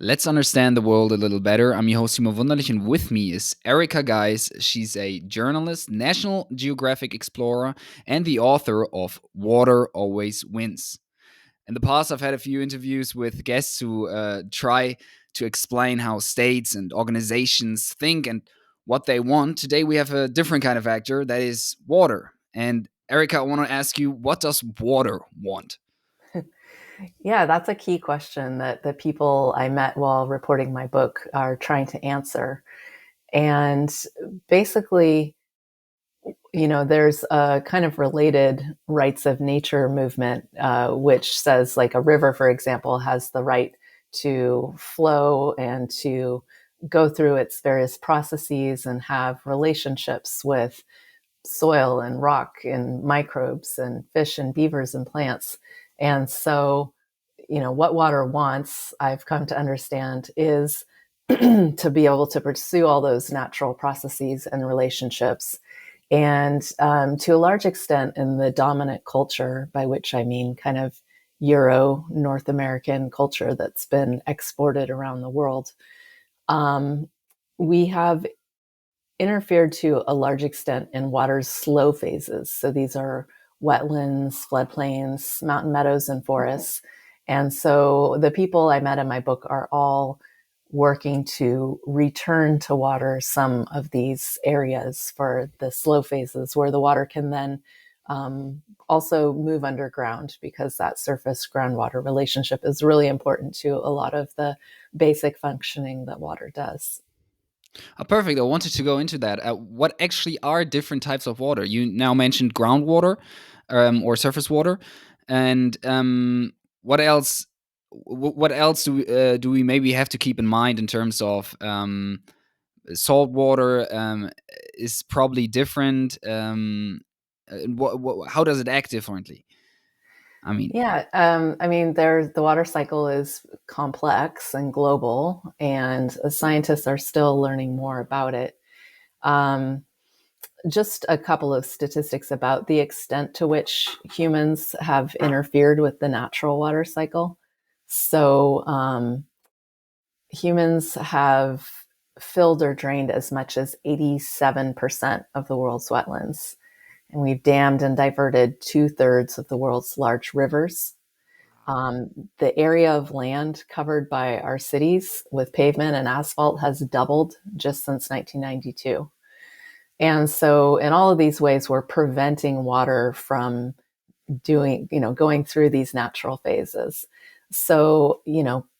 Let's understand the world a little better. I'm your host, Timo Wunderlich, and with me is Erika Gies. She's a journalist, National Geographic Explorer, and the author of Water Always Wins. In the past, I've had a few interviews with guests who try to explain how states and organizations think and what they want. Today, we have a different kind of actor, that is water. And Erika, I want to ask you, what does water want? Yeah, that's a key question that the people I met while reporting my book are trying to answer. And basically, there's a kind of related rights of nature movement, which says, like, a river, for example, has the right to flow and to go through its various processes and have relationships with soil and rock and microbes and fish and beavers and plants. And so, what water wants, I've come to understand, is to be able to pursue all those natural processes and relationships. And to a large extent, in the dominant culture, by which I mean kind of Euro North American culture that's been exported around the world, um, we have interfered to a large extent in water's slow phases. So these are wetlands, floodplains, mountain meadows, and forests. And so the people I met in my book are all working to return to water some of these areas for the slow phases where the water can then also move underground, because that surface groundwater relationship is really important to a lot of the basic functioning that water does. Perfect. I wanted to go into that. What actually are different types of water? You now mentioned groundwater or surface water, and what else? What else do we maybe have to keep in mind in terms of salt water? Is probably different. How does it act differently? I mean, Yeah, I mean, the water cycle is complex and global, and scientists are still learning more about it. Um, just a couple of statistics about the extent to which humans have interfered with the natural water cycle. So, humans have filled or drained as much as 87% of the world's wetlands, and we've dammed and diverted two-thirds of the world's large rivers. The area of land covered by our cities with pavement and asphalt has doubled just since 1992. And so, in all of these ways, we're preventing water from going through these natural phases. So,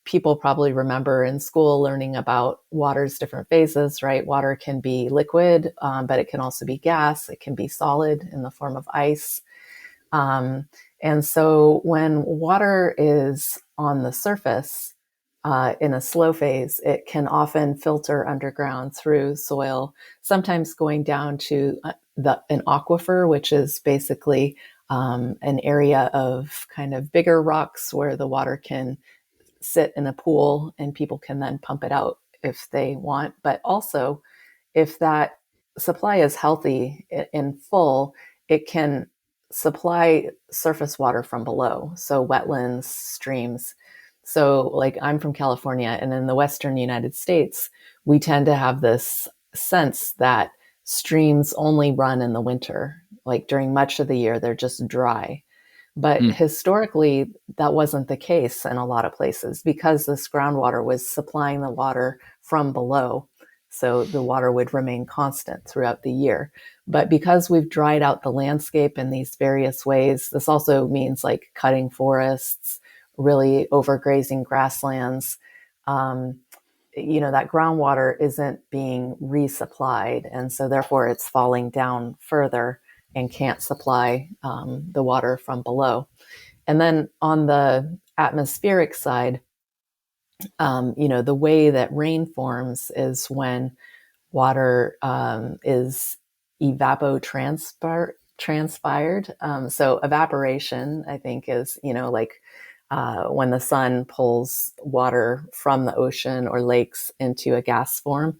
people probably remember in school learning about water's different phases, right? Water can be liquid, but it can also be gas. It can be solid in the form of ice. Um, and so when water is on the surface in a slow phase, it can often filter underground through soil, sometimes going down to an aquifer, which is basically an area of kind of bigger rocks where the water can sit in a pool and people can then pump it out if they want. But also, if that supply is healthy and full, it can supply surface water from below, so wetlands, streams. So, like, I'm from California, and in the Western United States, we tend to have this sense that streams only run in the winter. Like, during much of the year, they're just dry. But hmm. historically, that wasn't the case in a lot of places because this groundwater was supplying the water from below. So the water would remain constant throughout the year. But because we've dried out the landscape in these various ways, this also means like cutting forests, really overgrazing grasslands. Um, that groundwater isn't being resupplied. And so therefore it's falling down further and can't supply the water from below. And then on the atmospheric side, the way that rain forms is when water is evapotranspired. So evaporation, I think, is, like when the sun pulls water from the ocean or lakes into a gas form.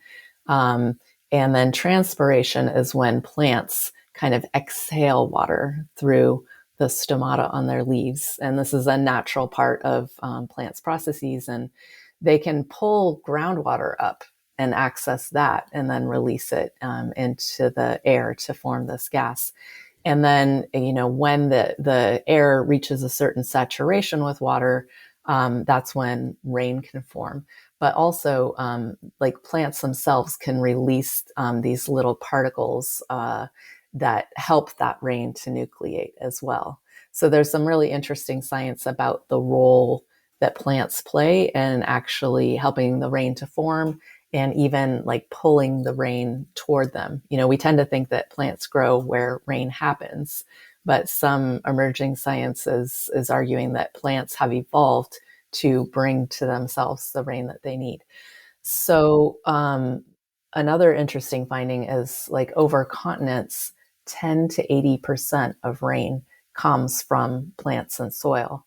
Um, and then transpiration is when plants kind of exhale water through the stomata on their leaves. And this is a natural part of plants' processes. And they can pull groundwater up and access that and then release it into the air to form this gas. And then, when the air reaches a certain saturation with water, that's when rain can form. But also, like plants themselves can release these little particles that help that rain to nucleate as well. So there's some really interesting science about the role that plants play in actually helping the rain to form and even like pulling the rain toward them. We tend to think that plants grow where rain happens, but some emerging science is arguing that plants have evolved to bring to themselves the rain that they need. So, another interesting finding is like over continents, 10 to 80% of rain comes from plants and soil,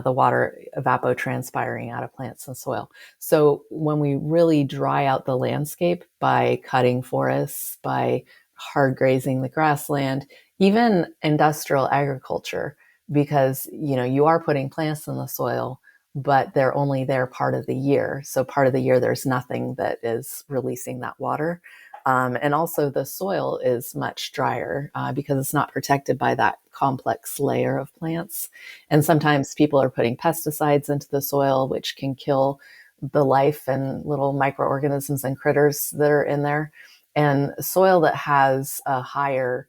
the water evapotranspiring out of plants and soil. So, when we really dry out the landscape by cutting forests, by hard grazing the grassland, even industrial agriculture, because you are putting plants in the soil, but they're only there part of the year. So part of the year, there's nothing that is releasing that water. And also the soil is much drier because it's not protected by that complex layer of plants. And sometimes people are putting pesticides into the soil, which can kill the life and little microorganisms and critters that are in there. And soil that has a higher,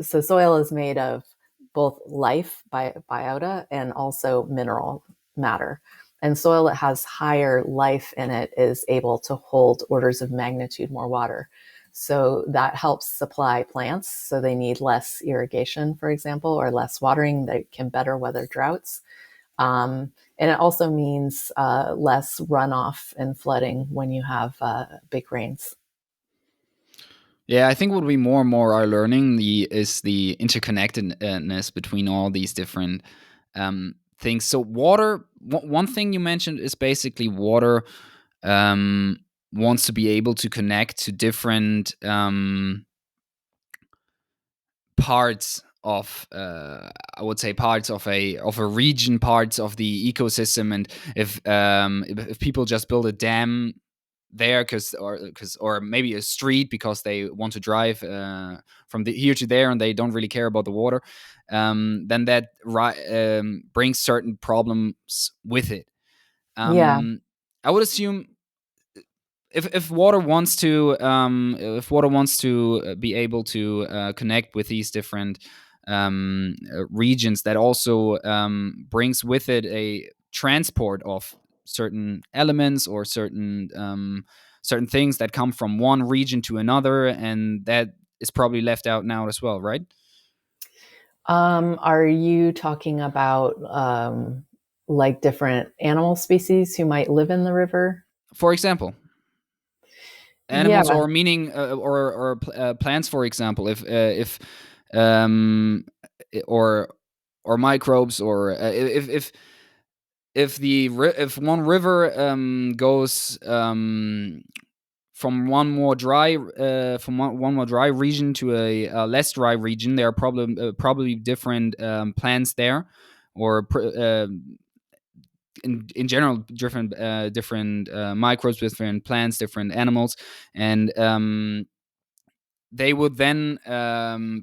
so soil is made of both life, biota, and also mineral matter. And soil that has higher life in it is able to hold orders of magnitude more water. So that helps supply plants. So they need less irrigation, for example, or less watering. They can better weather droughts. And it also means less runoff and flooding when you have big rains. Yeah, I think what we more and more are learning is the interconnectedness between all these different things. So water, one thing you mentioned is basically water um, wants to be able to connect to different parts of I would say parts of a region, parts of the ecosystem, and if people just build a dam there or maybe a street because they want to drive from here to there and they don't really care about the water, then that brings certain problems with it. Yeah. um, I would assume if water wants to be able to connect with these different regions, that also brings with it a transport of certain elements or certain things that come from one region to another, and that is probably left out now as well, right? Are you talking about like different animal species who might live in the river? For example, Yeah. animals, or meaning plants, for example, if um or microbes, or if one river goes from one more dry region to a less dry region, there are probably different plants there, or in general different microbes, different plants, different animals, and they would then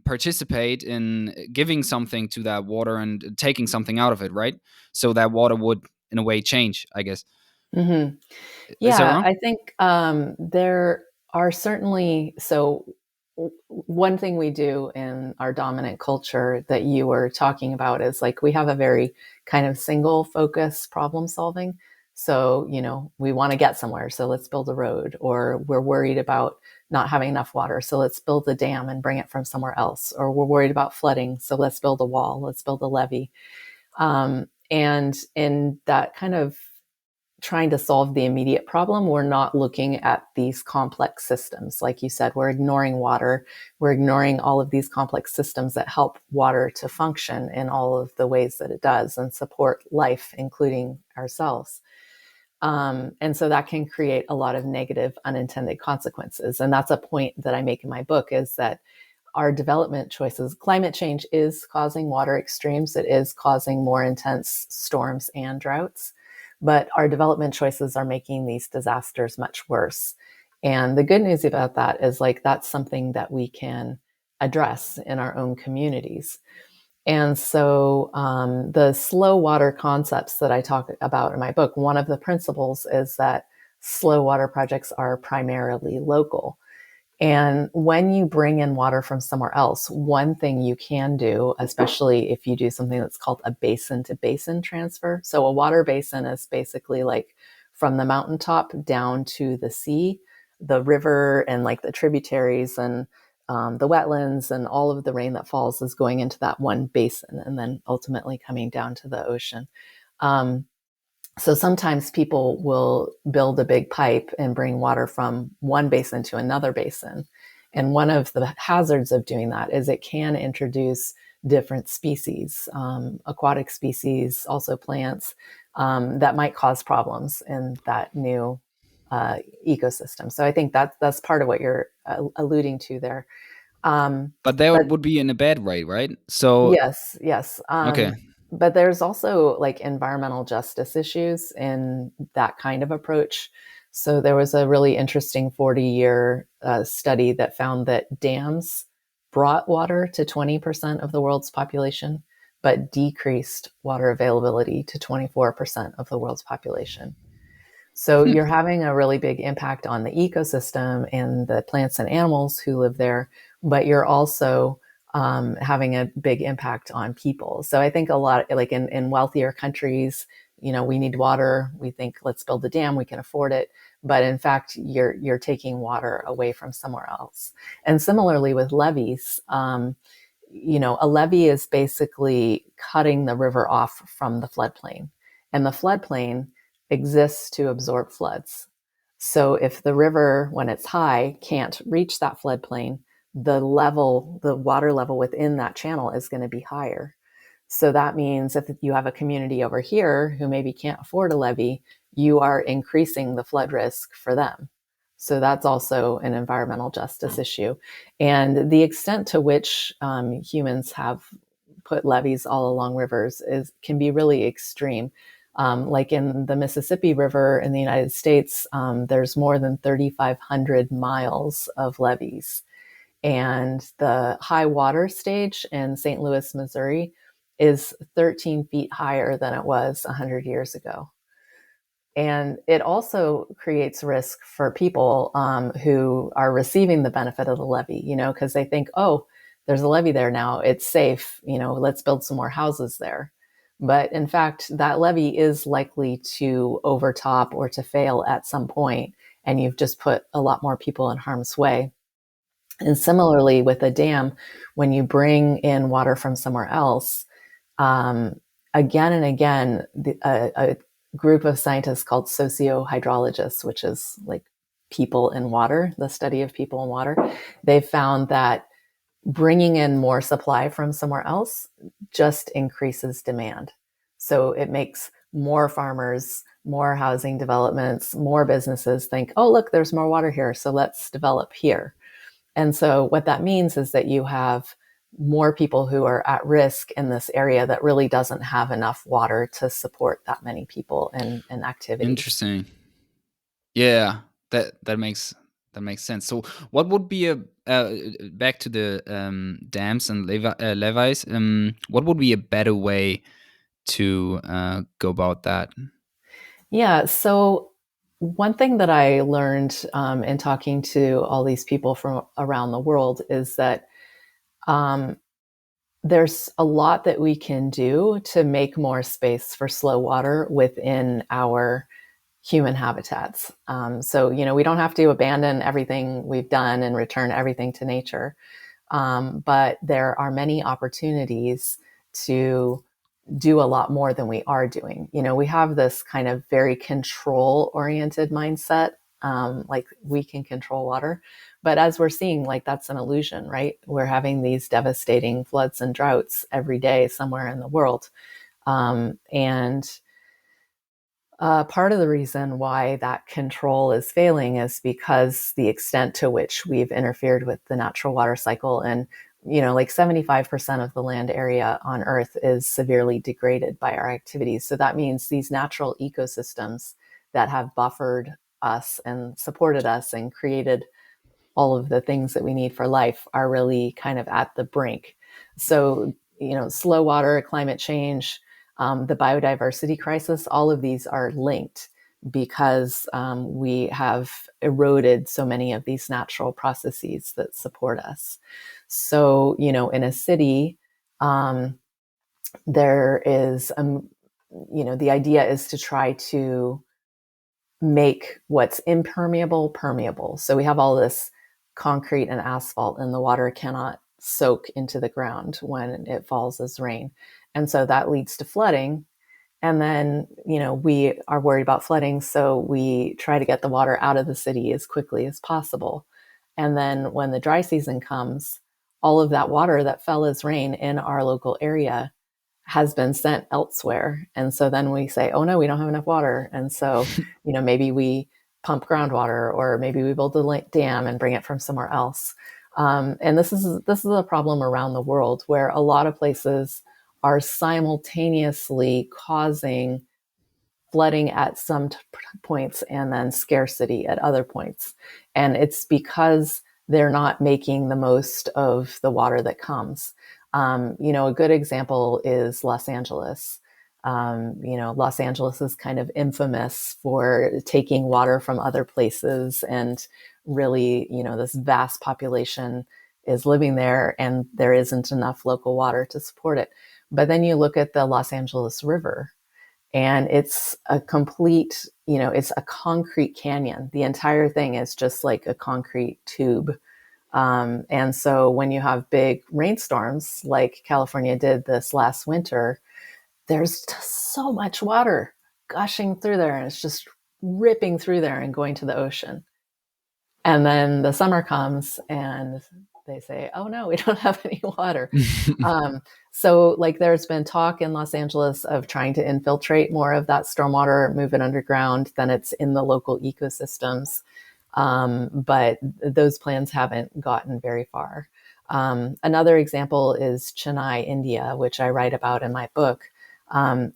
participate in giving something to that water and taking something out of it, right? So that water would, in a way, change, I guess. Hmm. Is that Yeah, wrong? I think there are certainly. So, one thing we do in our dominant culture that you were talking about is like we have a very kind of single focus problem solving. So, we want to get somewhere. So, let's build a road, or we're worried about not having enough water. So, let's build a dam and bring it from somewhere else. Or we're worried about flooding. So, let's build a wall, let's build a levee. And in that kind of trying to solve the immediate problem, we're not looking at these complex systems. Like you said, we're ignoring water. We're ignoring all of these complex systems that help water to function in all of the ways that it does and support life, including ourselves. And so that can create a lot of negative unintended consequences. And that's a point that I make in my book, is that our development choices, climate change is causing water extremes. It is causing more intense storms and droughts, but our development choices are making these disasters much worse. And the good news about that is like that's something that we can address in our own communities. And so the slow water concepts that I talk about in my book, one of the principles is that slow water projects are primarily local. And when you bring in water from somewhere else, one thing you can do, especially if you do something that's called a basin to basin transfer. So a water basin is basically like from the mountaintop down to the sea, the river and like the tributaries and the wetlands and all of the rain that falls is going into that one basin and then ultimately coming down to the ocean. Um, so sometimes people will build a big pipe and bring water from one basin to another basin. And one of the hazards of doing that is it can introduce different species, aquatic species, also plants, that might cause problems in that new ecosystem. So I think that's part of what you're alluding to there. But that But would be in a bad way, right? So yes, yes. okay. But there's also like environmental justice issues in that kind of approach. So there was a really interesting 40-year study that found that dams brought water to 20% of the world's population, but decreased water availability to 24% of the world's population. So Hmm. you're having a really big impact on the ecosystem and the plants and animals who live there, but you're also having a big impact on people. So I think a lot, like in wealthier countries, you know, we need water. We think let's build a dam, we can afford it. But in fact, you're taking water away from somewhere else. And similarly with levees, you know, a levee is basically cutting the river off from the floodplain, and the floodplain exists to absorb floods. So if the river, when it's high, can't reach that floodplain, the water level within that channel is going to be higher. So that means if you have a community over here who maybe can't afford a levee, you are increasing the flood risk for them. So that's also an environmental justice issue. And the extent to which humans have put levees all along rivers can be really extreme. Like in the Mississippi River in the United States, there's more than 3,500 miles of levees. And the high water stage in St. Louis, Missouri is 13 feet higher than it was 100 years ago. And it also creates risk for people who are receiving the benefit of the levee, you know, because they think, oh, there's a levee there now. It's safe. You know, let's build some more houses there. But in fact, that levee is likely to overtop or to fail at some point, and you've just put a lot more people in harm's way. And similarly with a dam, when you bring in water from somewhere else, um, again and again, a group of scientists called socio-hydrologists, which is like people in water, the study of people in water, they've found that bringing in more supply from somewhere else just increases demand. So it makes more farmers, more housing developments, more businesses think, oh, look, there's more water here, so let's develop here. And so what that means is that you have more people who are at risk in this area that really doesn't have enough water to support that many people and activities. Interesting. Yeah, that makes sense. So, what would be a back to the dams and levees? What would be a better way to go about that? Yeah. So one thing that I learned in talking to all these people from around the world is that um, there's a lot that we can do to make more space for slow water within our human habitats. So, you know, we don't have to abandon everything we've done and return everything to nature. But there are many opportunities to do a lot more than we are doing. You know, we have this kind of very control oriented mindset, like we can control water. But as we're seeing, like that's an illusion, right? We're having these devastating floods and droughts every day somewhere in the world. And Part of the reason why that control is failing is because the extent to which we've interfered with the natural water cycle, and like 75% of the land area on Earth is severely degraded by our activities. So that means these natural ecosystems that have buffered us and supported us and created all of the things that we need for life are really kind of at the brink. So, slow water, climate change, the biodiversity crisis, all of these are linked because we have eroded so many of these natural processes that support us. So, in a city, there is, the idea is to try to make what's impermeable permeable. So we have all this concrete and asphalt, and the water cannot soak into the ground when it falls as rain. And so that leads to flooding. And then, we are worried about flooding, so we try to get the water out of the city as quickly as possible. And then when the dry season comes, all of that water that fell as rain in our local area has been sent elsewhere. And so then we say, oh no, we don't have enough water. And so, maybe we pump groundwater, or maybe we build a dam and bring it from somewhere else. And this is a problem around the world, where a lot of places are simultaneously causing flooding at some points and then scarcity at other points. And it's because they're not making the most of the water that comes. A good example is Los Angeles. Los Angeles is kind of infamous for taking water from other places, and really, this vast population is living there, and there isn't enough local water to support it. But then you look at the Los Angeles River, and it's a complete, it's a concrete canyon. The entire thing is just like a concrete tube. And so when you have big rainstorms like California did this last winter, there's just so much water gushing through there, and it's just ripping through there and going to the ocean. And then the summer comes and they say, oh no, we don't have any water. So like there's been talk in Los Angeles of trying to infiltrate more of that stormwater, move it underground, then it's in the local ecosystems. But those plans haven't gotten very far. Another example is Chennai, India, which I write about in my book. And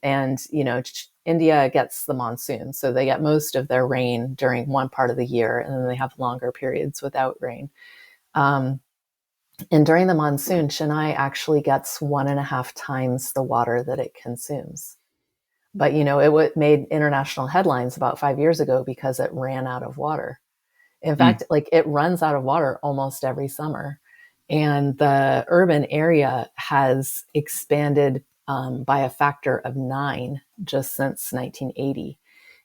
India gets the monsoon, so they get most of their rain during one part of the year, and then they have longer periods without rain. And during the monsoon, Chennai actually gets 1.5 times the water that it consumes. But it made international headlines about 5 years ago because it ran out of water. In fact, like it runs out of water almost every summer. And the urban area has expanded by a factor of 9 just since 1980.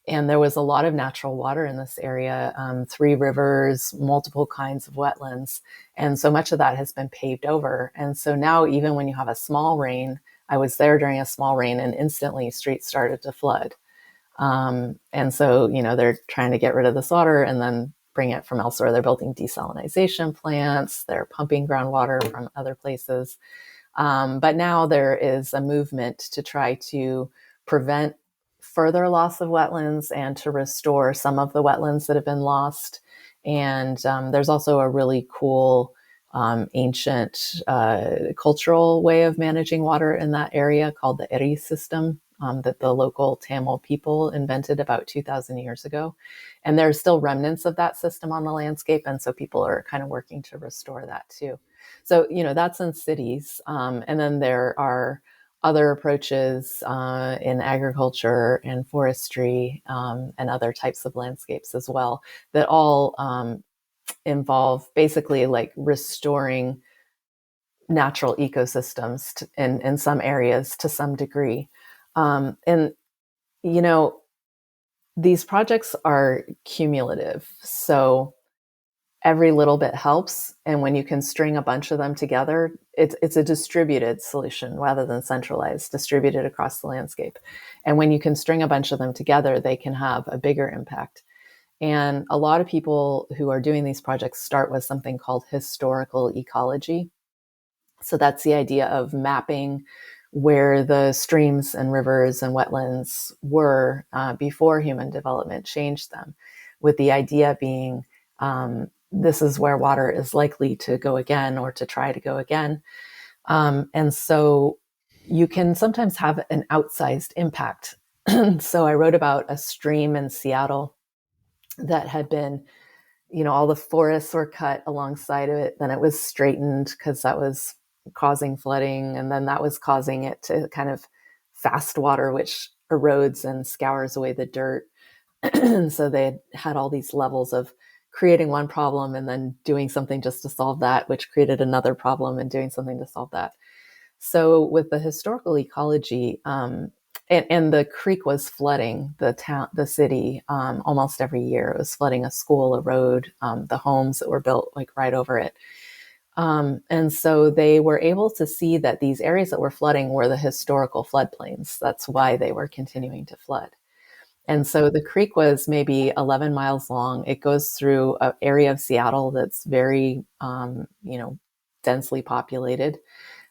And there was a lot of natural water in this area, 3 rivers, multiple kinds of wetlands. And so much of that has been paved over. And so now, even when you have a small rain, I was there during a small rain, and instantly streets started to flood. And so, they're trying to get rid of this water and then bring it from elsewhere. They're building desalination plants, they're pumping groundwater from other places. But now there is a movement to try to prevent further loss of wetlands and to restore some of the wetlands that have been lost. And there's also a really cool ancient cultural way of managing water in that area called the Eri system, that the local Tamil people invented about 2,000 years ago. And there's still remnants of that system on the landscape. And so people are kind of working to restore that too. So, that's in cities. And then there are other approaches in agriculture and forestry and other types of landscapes as well, that all involve basically like restoring natural ecosystems in some areas to some degree. And, these projects are cumulative. So every little bit helps. And when you can string a bunch of them together, it's a distributed solution rather than centralized, distributed across the landscape. And when you can string a bunch of them together, they can have a bigger impact. And a lot of people who are doing these projects start with something called historical ecology. So that's the idea of mapping where the streams and rivers and wetlands were before human development changed them, with the idea being this is where water is likely to go again or to try to go again. And so you can sometimes have an outsized impact. So I wrote about a stream in Seattle that had been, all the forests were cut alongside of it. Then it was straightened because that was causing flooding. And then that was causing it to kind of fast water, which erodes and scours away the dirt. And so they had all these levels of creating one problem and then doing something just to solve that, which created another problem and doing something to solve that. So with the historical ecology, and the creek was flooding the city almost every year. It was flooding a school, a road, the homes that were built like right over it. And so they were able to see that these areas that were flooding were the historical floodplains. That's why they were continuing to flood. And so the creek was maybe 11 miles long. It goes through an area of Seattle that's very, densely populated.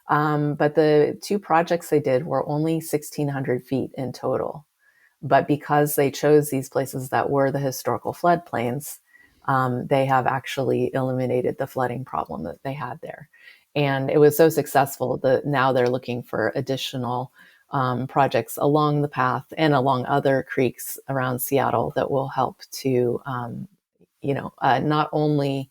But the two projects they did were only 1,600 feet in total. But because they chose these places that were the historical floodplains, they have actually eliminated the flooding problem that they had there. And it was so successful that now they're looking for additional projects along the path and along other creeks around Seattle that will help to, not only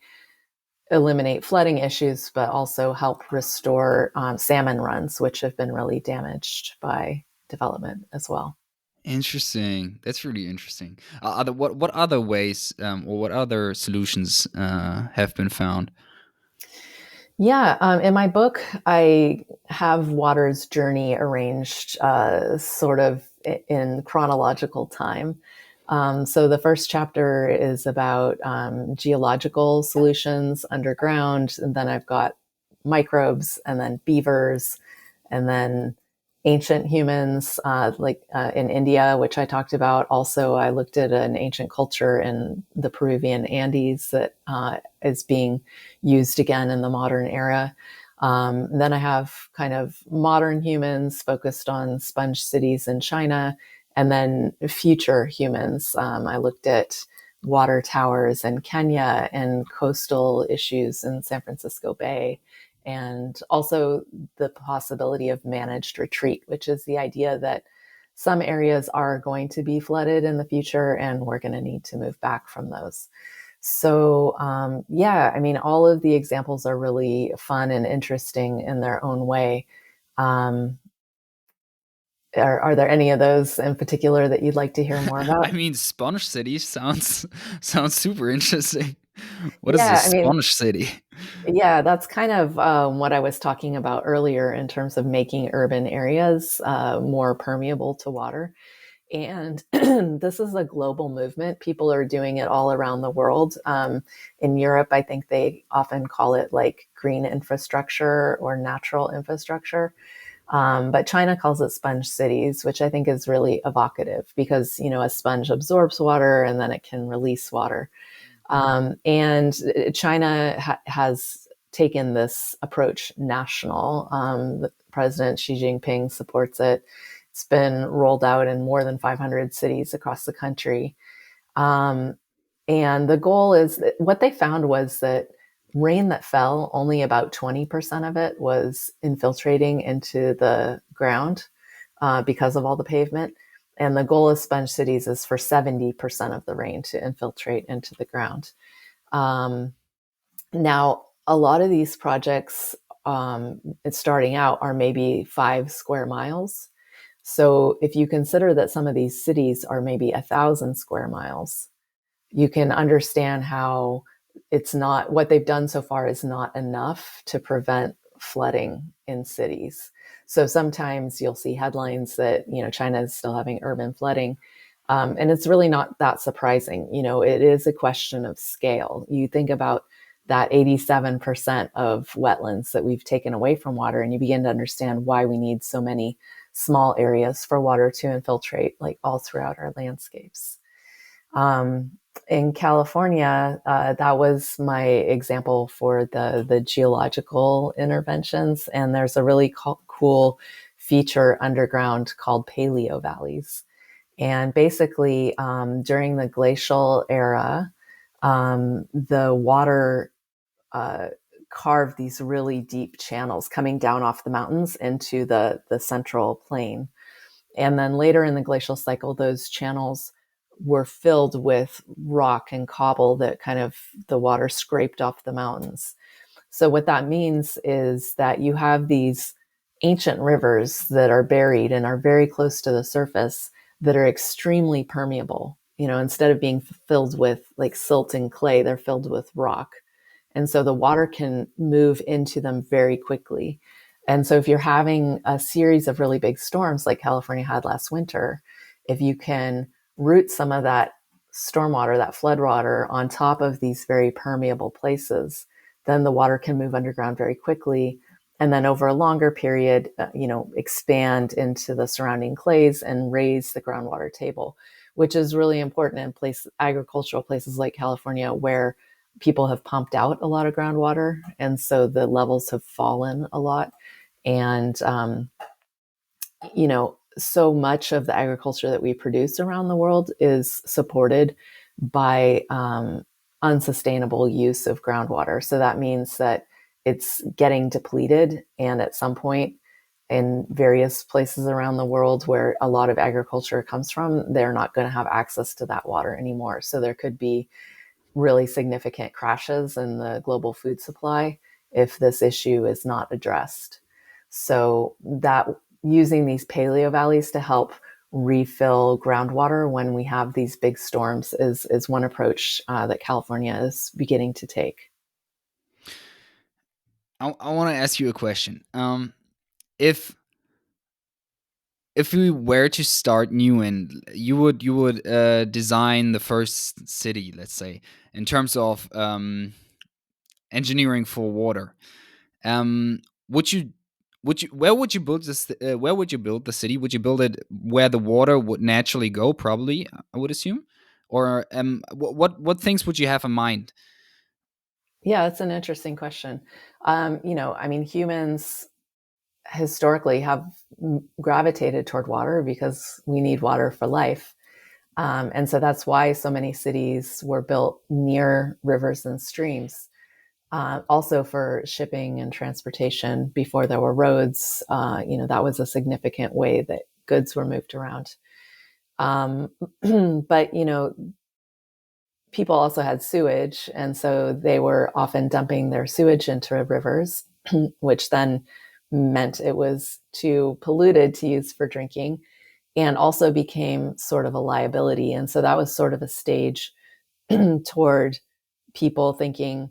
eliminate flooding issues, but also help restore salmon runs, which have been really damaged by development as well. Interesting. That's really interesting. What other ways or what other solutions have been found? Yeah, in my book, I have water's journey arranged sort of in chronological time. So the first chapter is about geological solutions underground, and then I've got microbes, and then beavers, and then ancient humans, in India, which I talked about. Also, I looked at an ancient culture in the Peruvian Andes that is being used again in the modern era. Then I have kind of modern humans focused on sponge cities in China, and then future humans. I looked at water towers in Kenya and coastal issues in San Francisco Bay, and also the possibility of managed retreat, which is the idea that some areas are going to be flooded in the future and we're going to need to move back from those. So, yeah, I mean, all of the examples are really fun and interesting in their own way. Um, are there any of those in particular that you'd like to hear more I about? mean, Sponge City sounds sounds super interesting. What is a Yeah, I mean, sponge city? yeah, that's kind of what I was talking about earlier in terms of making urban areas more permeable to water. And this is a global movement. People are doing it all around the world. In Europe, I think they often call it like green infrastructure or natural infrastructure. But China calls it sponge cities, which I think is really evocative because, a sponge absorbs water and then it can release water. And China has taken this approach national. President Xi Jinping supports it. It's been rolled out in more than 500 cities across the country. Um, and the goal is what they found was that rain that fell, only about 20% of it was infiltrating into the ground because of all the pavement. And the goal of sponge cities is for 70% of the rain to infiltrate into the ground. Um, Now, a lot of these projects, it's starting out, are maybe 5 square miles. So if you consider that some of these cities are maybe 1,000 square miles, you can understand how it's not what they've done so far is not enough to prevent flooding in cities. So sometimes you'll see headlines that, China is still having urban flooding. And it's really not that surprising. It is a question of scale. You think about that 87% of wetlands that we've taken away from water, and you begin to understand why we need so many small areas for water to infiltrate, like all throughout our landscapes. Um, in California, that was my example for the geological interventions. And there's a really cool feature underground called paleo valleys. And basically, during the glacial era, the water uh, carved these really deep channels coming down off the mountains into the central plain. And then later in the glacial cycle, those channels were filled with rock and cobble that kind of the water scraped off the mountains. So what that means is that you have these ancient rivers that are buried and are very close to the surface that are extremely permeable. Instead of being filled with like silt and clay, they're filled with rock. And so the water can move into them very quickly. And so if you're having a series of really big storms like California had last winter, if you can route some of that stormwater, that flood water on top of these very permeable places, then the water can move underground very quickly. And then over a longer period, expand into the surrounding clays and raise the groundwater table, which is really important in agricultural places like California, where people have pumped out a lot of groundwater. And so the levels have fallen a lot. And, so much of the agriculture that we produce around the world is supported by unsustainable use of groundwater. So that means that it's getting depleted. And at some point, in various places around the world where a lot of agriculture comes from, they're not going to have access to that water anymore. So there could be really significant crashes in the global food supply if this issue is not addressed. So that using these paleo valleys to help refill groundwater when we have these big storms is one approach that California is beginning to take. I want to ask you a question. If we were to start new, and you would design the first city, let's say, in terms of engineering for water, um, would you where would you build this? Where would you build the city? Would you build it where the water would naturally go? Probably, I would assume. Or what things would you have in mind? Yeah, that's an interesting question. Humans historically have gravitated toward water because we need water for life. And so that's why so many cities were built near rivers and streams. Also for shipping and transportation before there were roads, that was a significant way that goods were moved around. But, people also had sewage. And so they were often dumping their sewage into rivers, which then meant it was too polluted to use for drinking and also became sort of a liability. And so that was sort of a stage toward people thinking,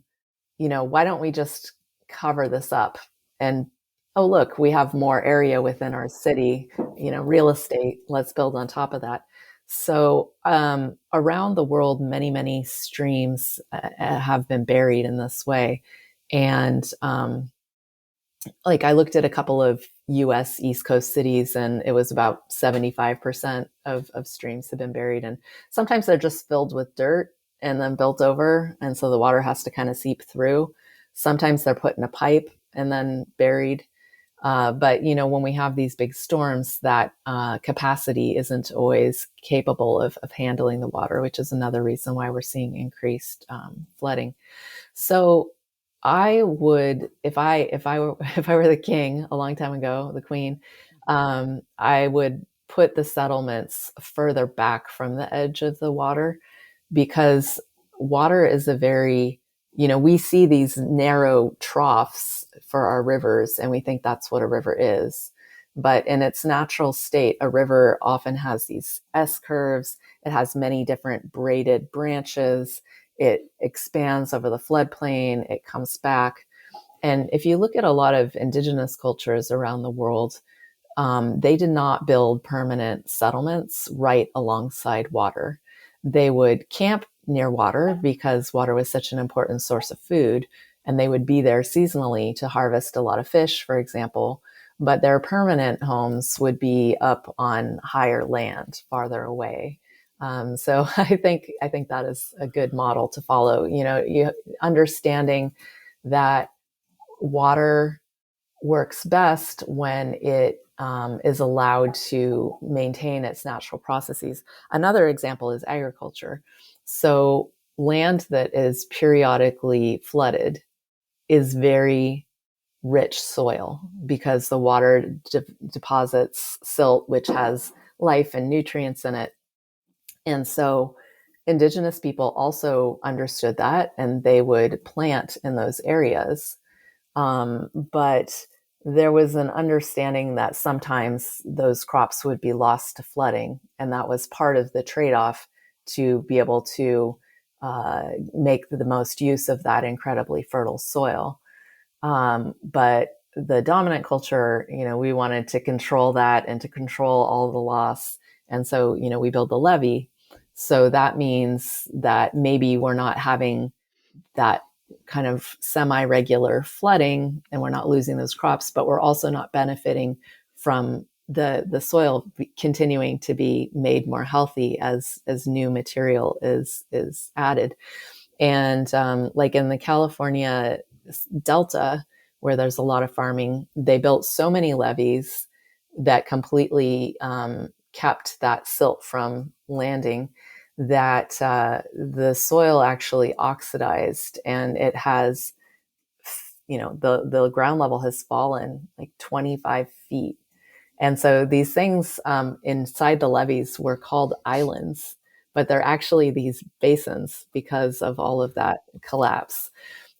why don't we just cover this up? And oh, look, we have more area within our city, real estate, let's build on top of that. So around the world, many, many streams have been buried in this way. And like I looked at a couple of US East Coast cities, and it was about 75% of streams have been buried. And sometimes they're just filled with dirt and then built over. And so the water has to kind of seep through. Sometimes they're put in a pipe and then buried. But, when we have these big storms, that capacity isn't always capable of handling the water, which is another reason why we're seeing increased flooding. So I would, if I were the king a long time ago, the queen, I would put the settlements further back from the edge of the water, because water is a very, we see these narrow troughs for our rivers and we think that's what a river is. But in its natural state, a river often has these S curves. It has many different braided branches. It expands over the floodplain. It comes back. And if you look at a lot of indigenous cultures around the world, they did not build permanent settlements right alongside water. They would camp near water because water was such an important source of food, and they would be there seasonally to harvest a lot of fish, for example. But their permanent homes would be up on higher land, farther away. So I think that is a good model to follow. You understanding that water works best when it is allowed to maintain its natural processes. Another example is agriculture. So, land that is periodically flooded is very rich soil because the water deposits silt, which has life and nutrients in it. And so, indigenous people also understood that and they would plant in those areas. But there was an understanding that sometimes those crops would be lost to flooding, and that was part of the trade-off to be able to make the most use of that incredibly fertile soil. But the dominant culture, we wanted to control that and to control all the loss, and so we build the levee. So that means that maybe we're not having that kind of semi-regular flooding and we're not losing those crops, but we're also not benefiting from the soil continuing to be made more healthy as new material is added. And like in the California Delta, where there's a lot of farming, they built so many levees that completely kept that silt from landing, that the soil actually oxidized, and it has, the ground level has fallen like 25 feet. And so these things inside the levees were called islands, but they're actually these basins because of all of that collapse.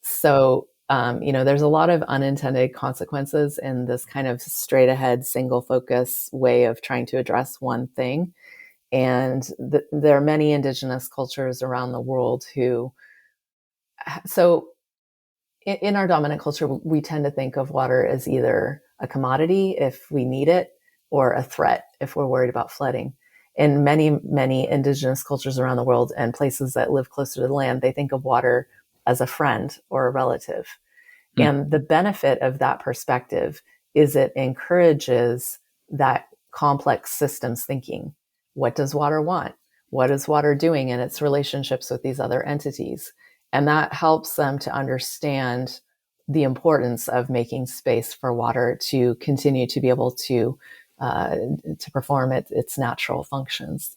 So, there's a lot of unintended consequences in this kind of straight ahead, single focus way of trying to address one thing. And there are many indigenous cultures around the world who, so in our dominant culture, we tend to think of water as either a commodity if we need it or a threat if we're worried about flooding. In many, many indigenous cultures around the world and places that live closer to the land, they think of water as a friend or a relative. Mm. And the benefit of that perspective is it encourages that complex systems thinking. What does water want? What is water doing in its relationships with these other entities? And that helps them to understand the importance of making space for water to continue to be able to perform its natural functions.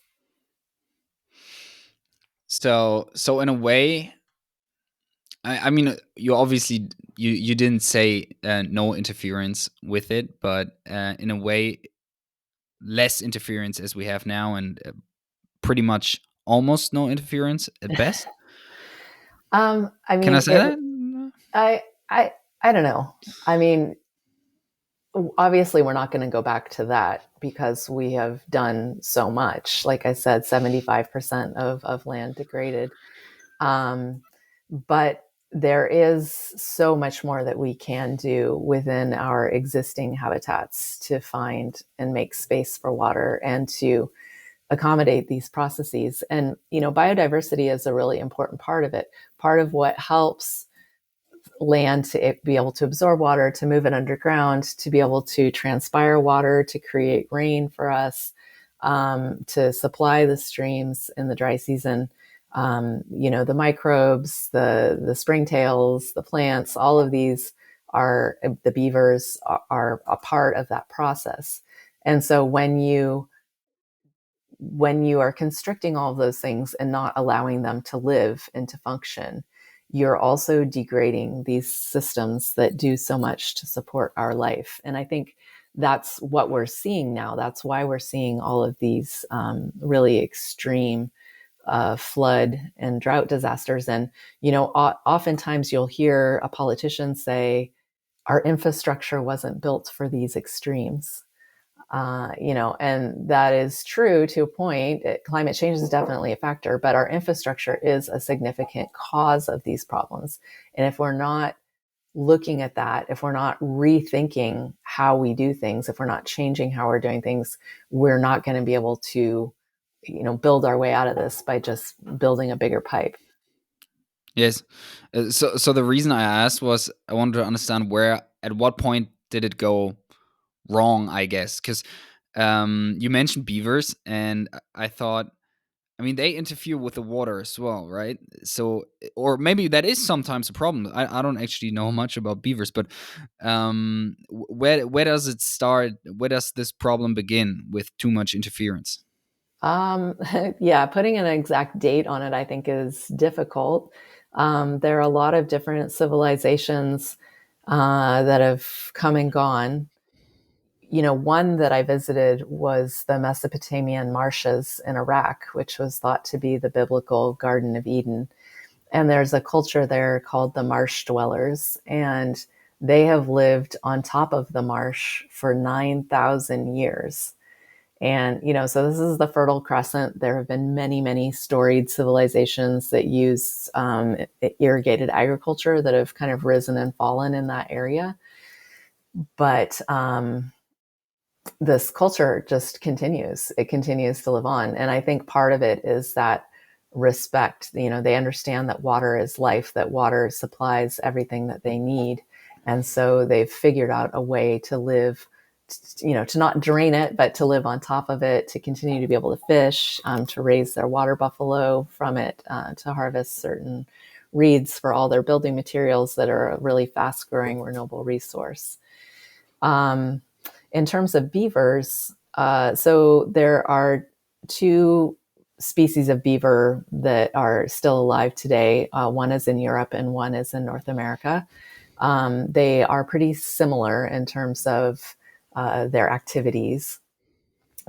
So in a way, I mean, you obviously you didn't say no interference with it, but in a way, less interference as we have now, and pretty much almost no interference at best. I Can I mean, say that? I, I, I don't know. I mean, obviously we're not going to go back to that because we have done so much. Like I said, 75% of land degraded. Um, but there is so much more that we can do within our existing habitats to find and make space for water and to accommodate these processes. And, biodiversity is a really important part of it. Part of what helps land to be able to absorb water, to move it underground, to be able to transpire water, to create rain for us, to supply the streams in the dry season. The microbes, the springtails, the plants, all of these are the beavers are a part of that process. And so when you are constricting all of those things and not allowing them to live and to function, you're also degrading these systems that do so much to support our life. And I think that's what we're seeing now. That's why we're seeing all of these really extreme flood and drought disasters. And, oftentimes you'll hear a politician say, our infrastructure wasn't built for these extremes. And that is true to a point. Climate change is definitely a factor, but our infrastructure is a significant cause of these problems. And if we're not looking at that, if we're not rethinking how we do things, if we're not changing how we're doing things, we're not going to be able to, build our way out of this by just building a bigger pipe. Yes. So the reason I asked was I wanted to understand where, at what point did it go wrong? I guess because you mentioned beavers, and I thought I mean, they interfere with the water as well, right? So, or maybe that is sometimes a problem. I don't actually know much about beavers, but where does it start? Where does this problem begin with too much interference? Um, yeah, putting an exact date on it, I think, is difficult. There are a lot of different civilizations that have come and gone. One that I visited was the Mesopotamian marshes in Iraq, which was thought to be the biblical Garden of Eden. And there's a culture there called the marsh dwellers, and they have lived on top of the marsh for 9,000 years. And, so this is the Fertile Crescent. There have been many, many storied civilizations that use irrigated agriculture that have kind of risen and fallen in that area. But this culture just continues. It continues to live on. And I think part of it is that respect. They understand that water is life, that water supplies everything that they need. And so they've figured out a way to live, to not drain it, but to live on top of it, to continue to be able to fish, to raise their water buffalo from it, to harvest certain reeds for all their building materials that are a really fast growing renewable resource. Um, in terms of beavers, so there are two species of beaver that are still alive today. One is in Europe and one is in North America. They are pretty similar in terms of their activities.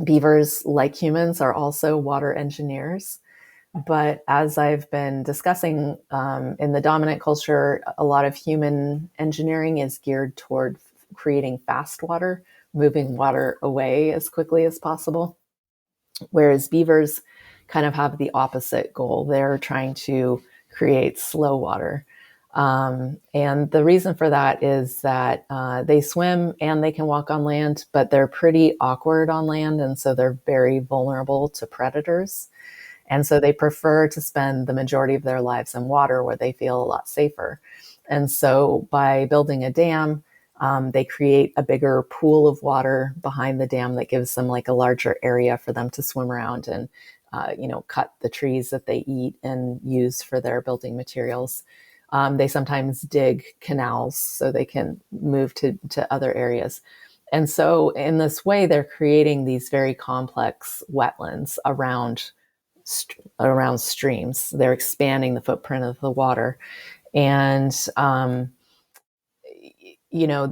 Beavers, like humans, are also water engineers. But as I've been discussing, in the dominant culture, a lot of human engineering is geared toward creating fast water, moving water away as quickly as possible. Whereas beavers kind of have the opposite goal. They're trying to create slow water. And the reason for that is that they swim and they can walk on land, but they're pretty awkward on land. And so they're very vulnerable to predators. And so they prefer to spend the majority of their lives in water where they feel a lot safer. And so by building a dam, they create a bigger pool of water behind the dam that gives them like a larger area for them to swim around and, cut the trees that they eat and use for their building materials. They sometimes dig canals so they can move to other areas. And so in this way, they're creating these very complex wetlands around streams. They're expanding the footprint of the water. And,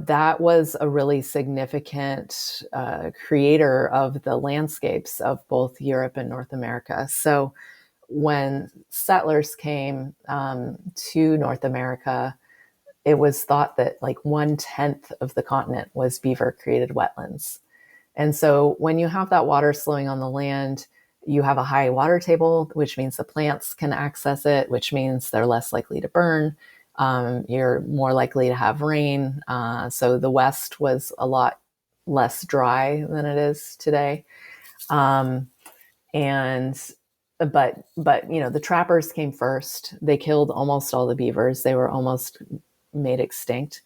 that was a really significant creator of the landscapes of both Europe and North America. So when settlers came to North America, it was thought that like 1/10 of the continent was beaver created wetlands. And so when you have that water slowing on the land, you have a high water table, which means the plants can access it, which means they're less likely to burn. You're more likely to have rain. So the West was a lot less dry than it is today. Um, and but the trappers came first. They killed almost all the beavers. They were almost made extinct.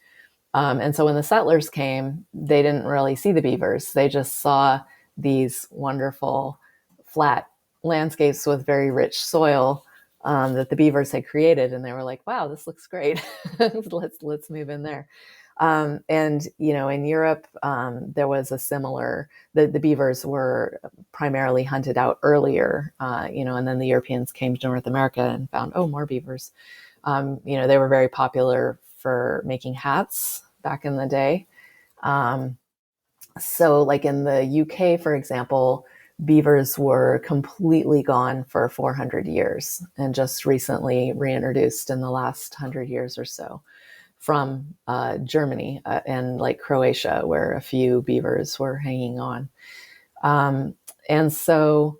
And so when the settlers came, they didn't really see the beavers. They just saw these wonderful flat landscapes with very rich soil that the beavers had created, and they were like, "Wow, this looks great. let's move in there." And in Europe, there was a similar. The beavers were primarily hunted out earlier, and then the Europeans came to North America and found, oh, more beavers. They were very popular for making hats back in the day. So, like in the UK, for example, beavers were completely gone for 400 years and just recently reintroduced in the last 100 years or so from Germany and like Croatia, where a few beavers were hanging on. And so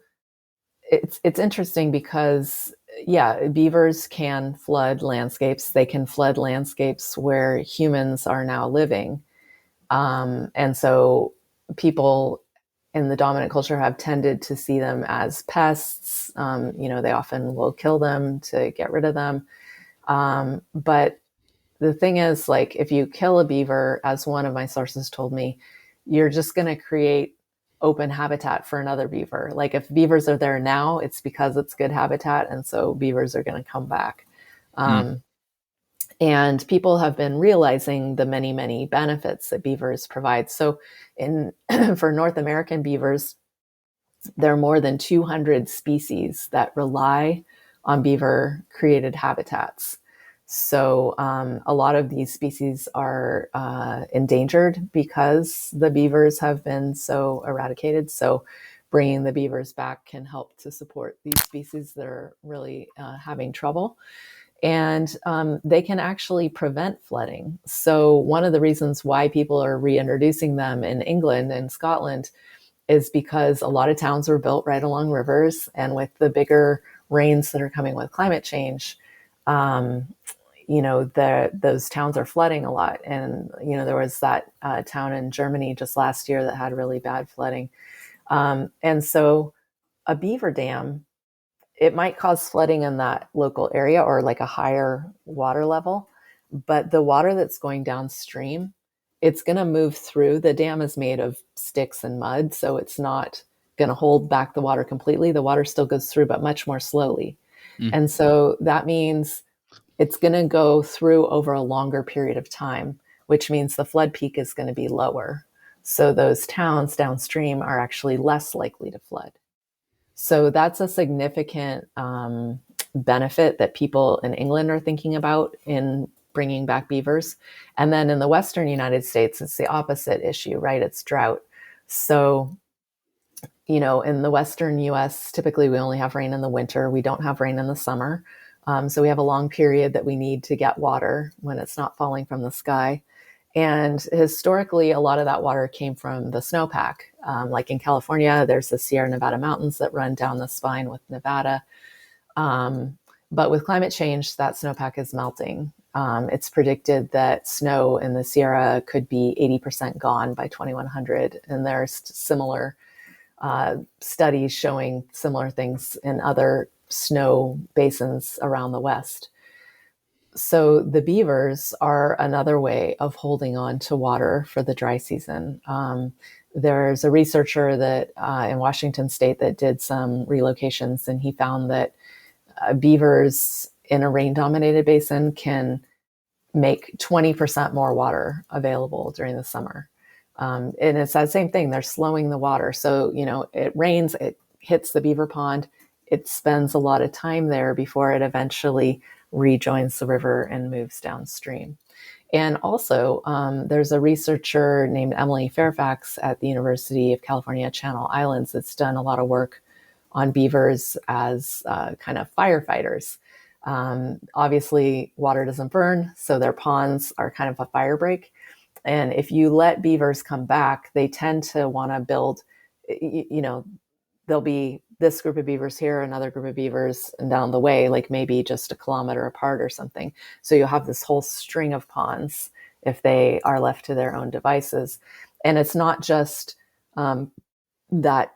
it's interesting because yeah, beavers can flood landscapes. They can flood landscapes where humans are now living. And so people in the dominant culture have tended to see them as pests. They often will kill them to get rid of them. But the thing is, like, if you kill a beaver, as one of my sources told me, you're just going to create open habitat for another beaver. Like if beavers are there now, it's because it's good habitat, and so beavers are going to come back. Mm. And people have been realizing the many, many benefits that beavers provide. So, in for North American beavers, there are more than 200 species that rely on beaver created habitats. So, a lot of these species are endangered because the beavers have been so eradicated. So, bringing the beavers back can help to support these species that are really having trouble. And they can actually prevent flooding. So, one of the reasons why people are reintroducing them in England and Scotland is because a lot of towns were built right along rivers, and with the bigger rains that are coming with climate change, um, those towns are flooding a lot. And there was that town in Germany just last year that had really bad flooding. And so, a beaver dam, it might cause flooding in that local area or like a higher water level, but the water that's going downstream, it's going to move through. The dam is made of sticks and mud, so it's not going to hold back the water completely. The water still goes through, but much more slowly. Mm. And so that means it's going to go through over a longer period of time, which means the flood peak is going to be lower. So those towns downstream are actually less likely to flood. So that's a significant benefit that people in England are thinking about in bringing back beavers. And then in the Western United States, it's the opposite issue, right? It's drought. So, in the Western US, typically we only have rain in the winter. We don't have rain in the summer. So we have a long period that we need to get water when it's not falling from the sky. And historically, a lot of that water came from the snowpack. Like in California, there's the Sierra Nevada mountains that run down the spine with Nevada. But with climate change, that snowpack is melting. It's predicted that snow in the Sierra could be 80% gone by 2100. And there's similar studies showing similar things in other snow basins around the West. So the beavers are another way of holding on to water for the dry season. There's a researcher that in Washington State that did some relocations, and he found that beavers in a rain-dominated basin can make 20% more water available during the summer. And it's that same thing. They're slowing the water. So, it rains, it hits the beaver pond, it spends a lot of time there before it eventually rejoins the river and moves downstream. And also, there's a researcher named Emily Fairfax at the University of California, Channel Islands, that's done a lot of work on beavers as kind of firefighters. Obviously, water doesn't burn, so their ponds are kind of a fire break. And if you let beavers come back, they tend to want to build, there'll be this group of beavers here, another group of beavers, and down the way, like maybe just a kilometer apart or something. So you'll have this whole string of ponds if they are left to their own devices. And it's not just that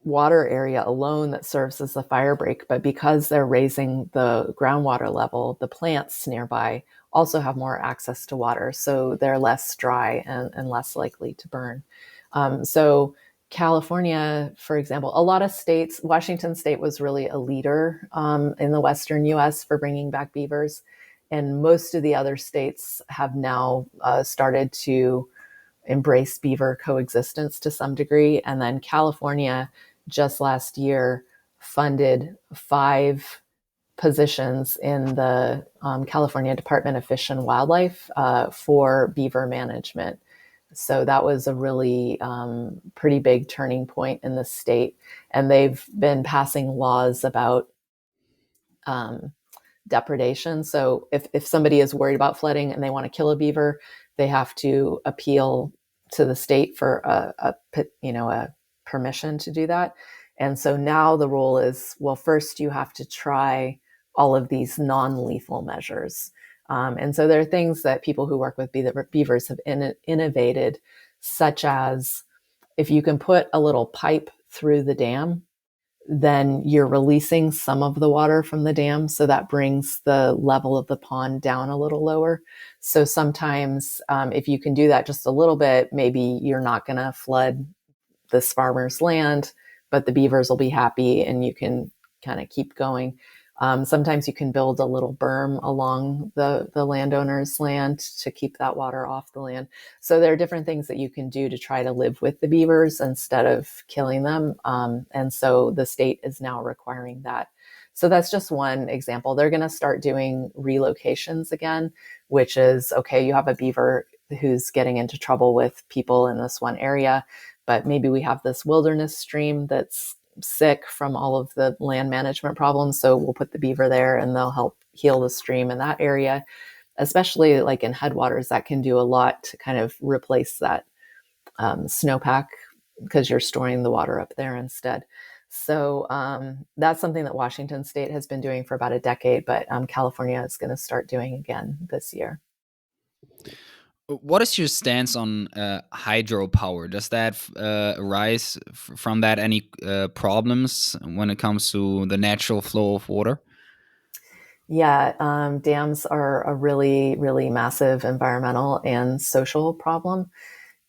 water area alone that serves as a fire break, but because they're raising the groundwater level, the plants nearby also have more access to water. So they're less dry and less likely to burn. So California, for example, a lot of states, Washington State was really a leader in the Western US for bringing back beavers. And most of the other states have now started to embrace beaver coexistence to some degree. And then California just last year funded 5 positions in the California Department of Fish and Wildlife for beaver management. So that was a really pretty big turning point in the state. And they've been passing laws about depredation. So if somebody is worried about flooding and they want to kill a beaver, they have to appeal to the state for a permission to do that. And so now the rule is, well, first you have to try all of these non-lethal measures. And so there are things that people who work with beavers have innovated, such as if you can put a little pipe through the dam, then you're releasing some of the water from the dam. So that brings the level of the pond down a little lower. So sometimes if you can do that just a little bit, maybe you're not going to flood this farmer's land, but the beavers will be happy and you can kind of keep going. Sometimes you can build a little berm along the landowner's land to keep that water off the land. So there are different things that you can do to try to live with the beavers instead of killing them. And so the state is now requiring that. So that's just one example. They're going to start doing relocations again, which is, okay, you have a beaver who's getting into trouble with people in this one area, but maybe we have this wilderness stream that's sick from all of the land management problems. So we'll put the beaver there and they'll help heal the stream in that area, especially like in headwaters. That can do a lot to kind of replace that snowpack because you're storing the water up there instead. So that's something that Washington State has been doing for about a decade, but California is going to start doing again this year. What is your stance on hydropower? Does that arise from that any problems when it comes to the natural flow of water? Yeah, dams are a really, really massive environmental and social problem.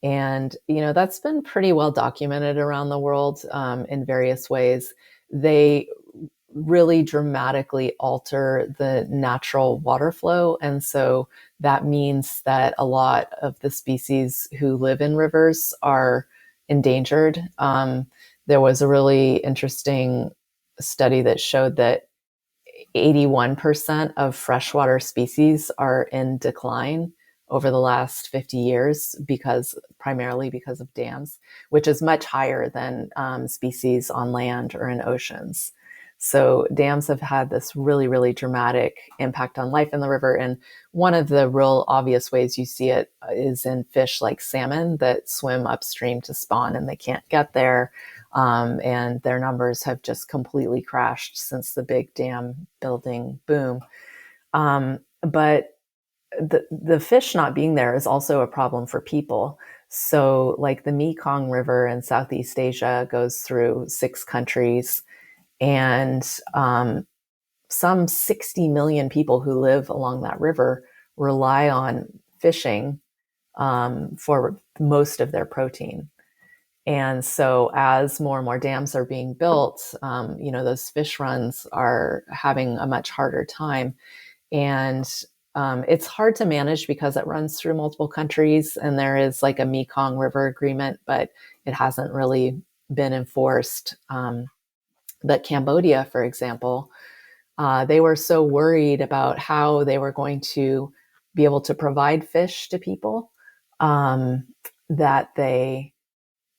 And, that's been pretty well documented around the world in various ways. They really dramatically alter the natural water flow. And so that means that a lot of the species who live in rivers are endangered. There was a really interesting study that showed that 81% of freshwater species are in decline over the last 50 years primarily because of dams, which is much higher than species on land or in oceans. So dams have had this really, really dramatic impact on life in the river. And one of the real obvious ways you see it is in fish like salmon that swim upstream to spawn and they can't get there. And their numbers have just completely crashed since the big dam building boom. But the fish not being there is also a problem for people. So, like the Mekong River in Southeast Asia goes through 6 countries, and some 60 million people who live along that river rely on fishing for most of their protein. And so, as more and more dams are being built, those fish runs are having a much harder time. And it's hard to manage because it runs through multiple countries, and there is like a Mekong River agreement, but it hasn't really been enforced. But Cambodia, for example, they were so worried about how they were going to be able to provide fish to people that they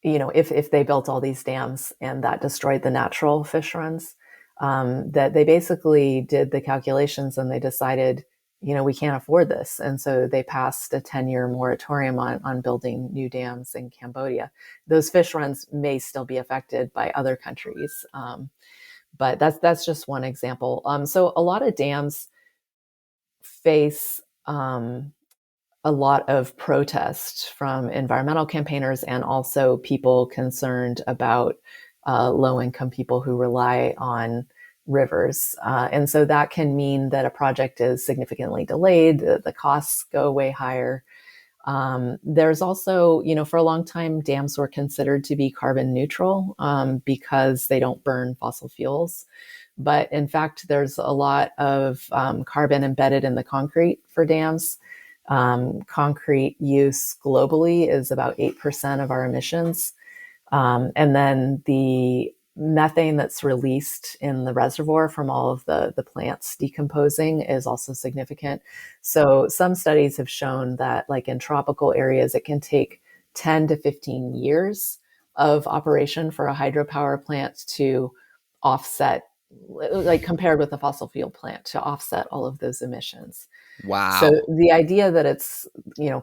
if they built all these dams and that destroyed the natural fish runs, that they basically did the calculations and they decided, we can't afford this. And so they passed a 10-year moratorium on building new dams in Cambodia. Those fish runs may still be affected by other countries. But that's just one example. So a lot of dams face a lot of protest from environmental campaigners and also people concerned about low-income people who rely on rivers. And so that can mean that a project is significantly delayed, the costs go way higher. There's also, for a long time, dams were considered to be carbon neutral because they don't burn fossil fuels. But in fact, there's a lot of carbon embedded in the concrete for dams. Concrete use globally is about 8% of our emissions. And then the methane that's released in the reservoir from all of the plants decomposing is also significant. So some studies have shown that like in tropical areas, it can take 10 to 15 years of operation for a hydropower plant to offset, like compared with a fossil fuel plant, to offset all of those emissions. So Wow. the idea that it's,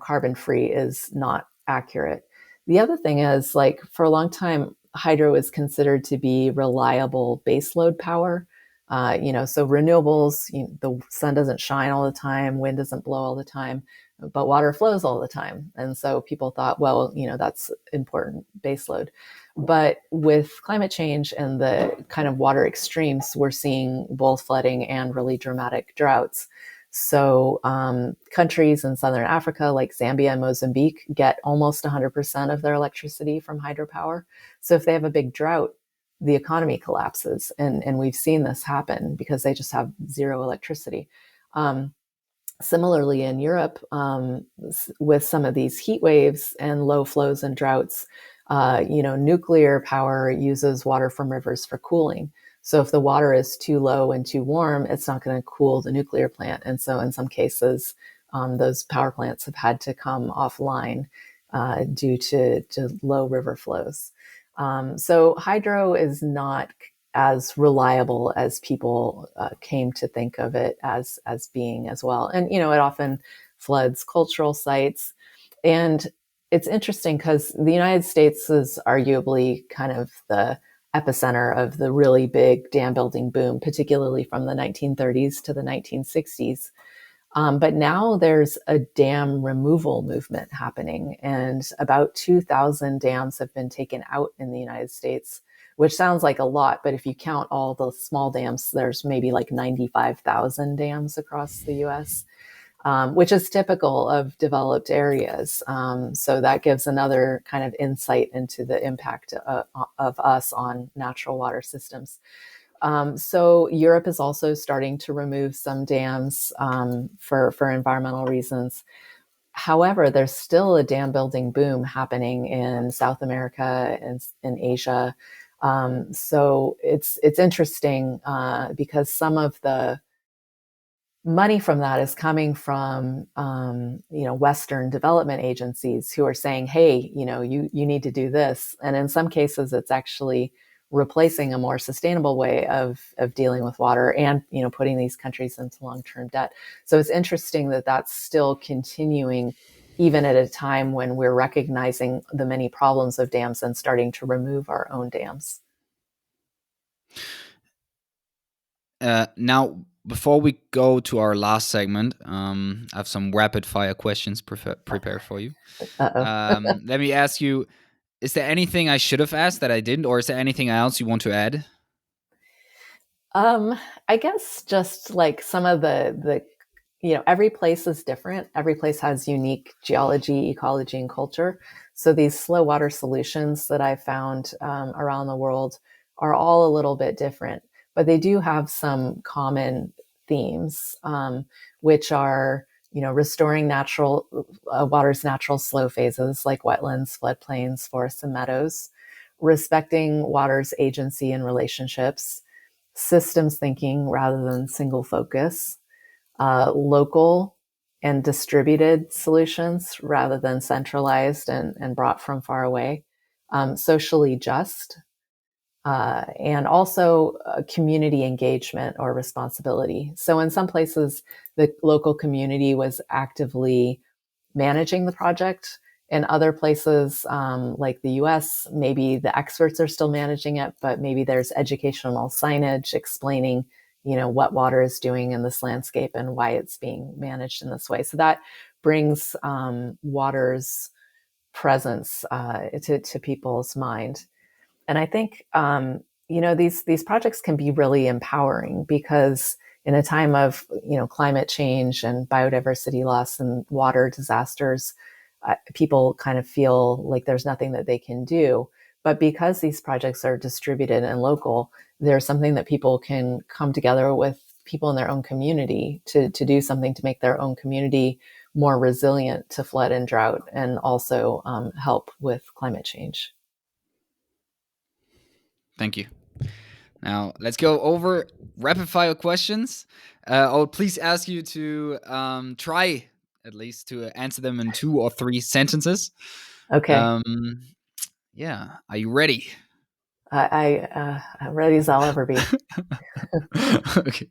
carbon free is not accurate. The other thing is, like, for a long time, hydro is considered to be reliable baseload power. So renewables, the sun doesn't shine all the time, wind doesn't blow all the time, but water flows all the time. And so people thought, well, that's important baseload. But with climate change and the kind of water extremes, we're seeing both flooding and really dramatic droughts. So countries in Southern Africa like Zambia and Mozambique get almost 100% of their electricity from hydropower. So if they have a big drought, the economy collapses. And we've seen this happen because they just have zero electricity. Similarly, in Europe, with some of these heat waves and low flows and droughts, nuclear power uses water from rivers for cooling. So if the water is too low and too warm, it's not going to cool the nuclear plant. And so in some cases, those power plants have had to come offline due to low river flows. So hydro is not as reliable as people came to think of it as being as well. And it often floods cultural sites. And it's interesting because the United States is arguably kind of the epicenter of the really big dam building boom, particularly from the 1930s to the 1960s. But now there's a dam removal movement happening, and about 2,000 dams have been taken out in the United States, which sounds like a lot, but if you count all the small dams, there's maybe like 95,000 dams across the US, which is typical of developed areas. So that gives another kind of insight into the impact of us on natural water systems. So Europe is also starting to remove some dams for environmental reasons. However, there's still a dam building boom happening in South America and in Asia. So it's interesting because some of the money from that is coming from Western development agencies who are saying, hey, you need to do this. And in some cases, it's actually replacing a more sustainable way of dealing with water and putting these countries into long-term debt. So it's interesting that that's still continuing even at a time when we're recognizing the many problems of dams and starting to remove our own dams. Now, before we go to our last segment, I have some rapid fire questions prepared for you. Uh-oh. Let me ask you: is there anything I should have asked that I didn't, or is there anything else you want to add? I guess just like some of the every place is different. Every place has unique geology, ecology, and culture. So these slow water solutions that I've found around the world are all a little bit different, but they do have some common themes, which are restoring natural water's natural slow phases like wetlands, floodplains, forests, and meadows, respecting water's agency and relationships, systems thinking rather than single focus, local and distributed solutions rather than centralized and brought from far away, socially just, and also community engagement or responsibility. So in some places, the local community was actively managing the project. In other places, like the US, maybe the experts are still managing it, but maybe there's educational signage explaining, what water is doing in this landscape and why it's being managed in this way. So that brings water's presence to people's mind. And I think these projects can be really empowering because in a time of climate change and biodiversity loss and water disasters, people kind of feel like there's nothing that they can do. But because these projects are distributed and local, there's something that people can come together with people in their own community to do something to make their own community more resilient to flood and drought, and also help with climate change. Thank you. Now let's go over rapid fire questions. I'll please ask you to try at least to answer them in 2 or 3 sentences. Okay. Um, yeah, are you ready? I'm ready as I'll ever be. Okay.